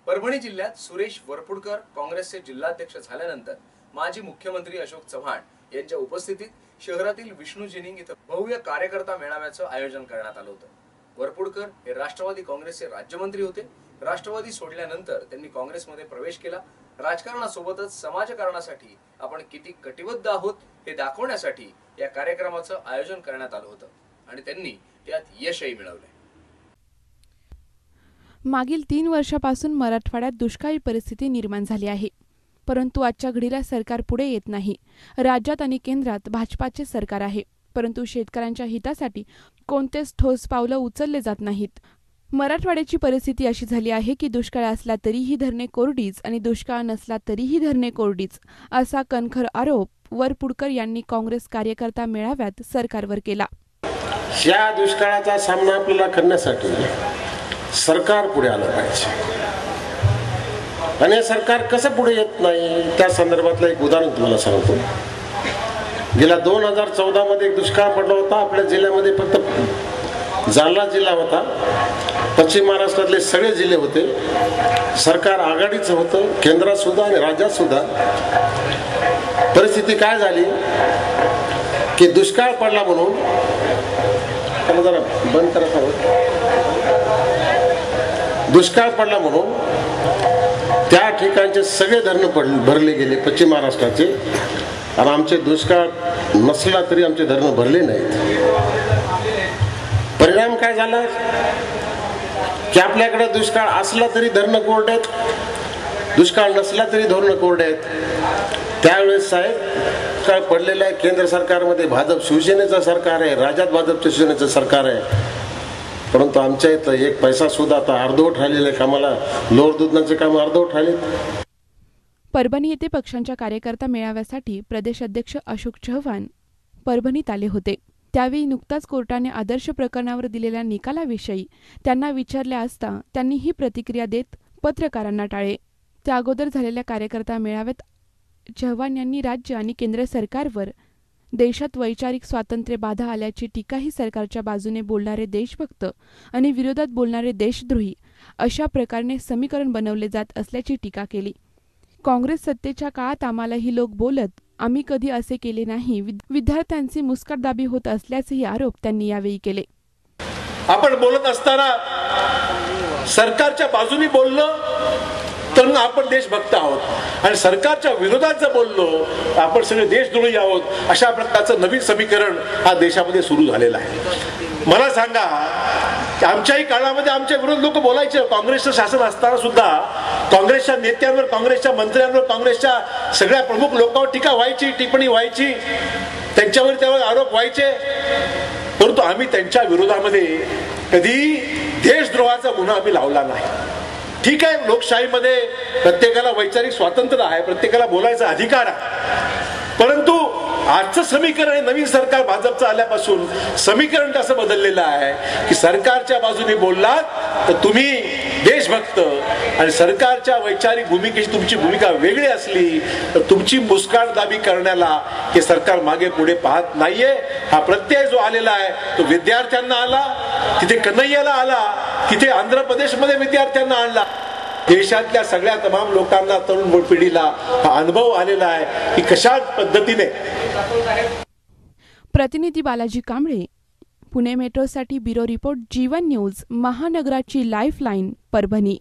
परभणी जिल्ह्यात सुरेश वरपुडकर काँग्रेसचे जिल्हाध्यक्ष झाल्यानंतर माजी मुख्यमंत्री अशोक चव्हाण यांच्या उपस्थितीत शहरातील विष्णू जिनिंग इथं भव्य कार्यकर्ता मेळाव्याचं आयोजन करण्यात आलं होतं। वरपुडकर हे राष्ट्रवादी काँग्रेसचे राज्यमंत्री होते। राष्ट्रवादी सोडल्यानंतर त्यांनी काँग्रेसमध्ये प्रवेश केला। राजकारणासोबतच समाजकारणासाठी आपण किती कटिबद्ध आहोत हे दाखवण्यासाठी या कार्यक्रमाचं आयोजन करण्यात आलं होतं आणि त्यांनी त्यात यशही मिळवले। मागील 3 वर्षापासून मराठवाड्यात दुष्काळी परिस्थिती निर्माण झाली आहे, परंतु आजच्या घडीला सरकार पुढे येत नाही। राज्यात आणि केंद्रात भाजपाचे सरकार आहे, परंतु शेतकऱ्यांच्या हितासाठी कोणतेच ठोस पावलं उचलले जात नाहीत। मराठवाड्याची परिस्थिती अशी झाली आहे की दुष्काळ असला तरीही धरणे कोरडीच आणि दुष्काळ नसला तरीही धरणे कोरडीच, असा कणखर आरोप वरपुडकर यांनी काँग्रेस कार्यकर्ता मेळाव्यात सरकारवर केला। या दुष्काळाचा सामना आपल्याला करण्यासाठी सरकार पुढे आलं पाहिजे आणि सरकार कसं पुढे येत नाही त्या संदर्भातलं एक उदाहरण तुम्हाला सांगतो। गेल्या 2014 मध्ये एक दुष्काळ पडला होता। आपल्या जिल्ह्यामध्ये फक्त जालना जिल्हा होता, पश्चिम महाराष्ट्रातले सगळे जिल्हे होते। सरकार आघाडीचं होतं, केंद्रात सुद्धा आणि राज्यात सुद्धा। परिस्थिती काय झाली की दुष्काळ पडला म्हणून जरा बंद करा, दुष्काळ पडला म्हणून त्या ठिकाणचे सगळे धरण भरले गेले पश्चिम महाराष्ट्राचे, आणि आमचे दुष्काळ नसला तरी आमचे धरण भरले नाहीत। परिणाम काय झाला की आपल्याकडे दुष्काळ असला तरी धरण कोरडे आहेत, दुष्काळ नसला तरी धरण कोरडे आहेत। त्यावेळेस साहेब काय पडलेलं आहे, केंद्र सरकारमध्ये भाजप शिवसेनेचं सरकार आहे, राज्यात भाजपच्या शिवसेनेचं सरकार आहे, परंतु आमच्या इथं एक पैसा सुद्धा आता अर्धवट राहिलेलं आहे। कामाला लोअर दुधनाचे काम अर्धवट राहिले। परभणी येथे पक्षांच्या कार्यकर्ता मेळाव्यासाठी प्रदेश अध्यक्ष अशोक चव्हाण परभणीत आले होते। त्यावेळी नुकताच कोर्टाने आदर्श प्रकरणावर दिलेल्या निकालाविषयी त्यांना विचारले असता त्यांनी ही प्रतिक्रिया देत पत्रकारांना टाळले। त्या अगोदर झालेल्या कार्यकर्ता मेळाव्यात चव्हाण यांनी राज्य आणि केंद्र सरकारवर देशात वैचारिक स्वातंत्र्य बाधा आल्याची टीकाही सरकारच्या बाजूने बोलणारे देशभक्त आणि विरोधात बोलणारे देशद्रोही अशा प्रकारे समीकरण बनवले जात असल्याची टीका केली। काँग्रेस सत्तेच्या काळात आम्हालाही लोक बोलत आम्ही कधी असे केले नाही, विद्यार्थ्यांची मुस्कटदाबी होत असल्याचेही आरोप त्यांनी यावेळी केले। आपण बोलत असताना सरकारच्या बाजूने बोललो तर आपण देशभक्त आहोत आणि सरकारच्या विरोधात जर बोललो आपण सगळे देशद्रोही आहोत, अशा प्रकारचं नवीन समीकरण हा देशामध्ये सुरू झालेलं आहे। मला सांगा, आमच्याही काळामध्ये आमच्या विरोध लोक बोलायचे। काँग्रेसचं शासन असताना सुद्धा काँग्रेसच्या नेत्यांवर, काँग्रेसच्या मंत्र्यांवर, काँग्रेसच्या सगळ्या प्रमुख लोकांवर टीका व्हायची, टिप्पणी व्हायची, त्यांच्यावर त्यावर आरोप व्हायचे, परंतु आम्ही त्यांच्या विरोधामध्ये कधी देशद्रोहाचा गुन्हा आम्ही लावला नाही। ठीक आहे, लोकशाहीमध्ये प्रत्येकाला वैचारिक स्वातंत्र्य आहे, प्रत्येकाला बोलायचा अधिकार आहे, परंतु आजचं समीकरण नवीन सरकार भाजपचं आल्यापासून समीकरण कसं बदललेलं आहे की सरकारच्या बाजूने बोललात तर तुम्ही देशभक्त आणि सरकारच्या वैचारिक भूमिकेची तुमची भूमिका वेगळी असली तर तुमची मुस्काटदाबी करण्याला हे सरकार मागे पुढे पाहत नाहीये। हा प्रत्यय जो आलेला आहे तो विद्यार्थ्यांना आला, तिथे कन्हैयाला आला, तिथे आंध्र प्रदेशमध्ये विद्यार्थ्यांना आणला। देशातल्या सगळ्या तमाम लोकांना, तरुण पिढीला हा अनुभव आलेला आहे की कशा पद्धतीने। प्रतिनिधी बालाजी कांबळे, पुणे मेट्रोसाठी ब्युरो रिपोर्ट, जीवन न्यूज, महानगराची लाईफलाईन, परभणी।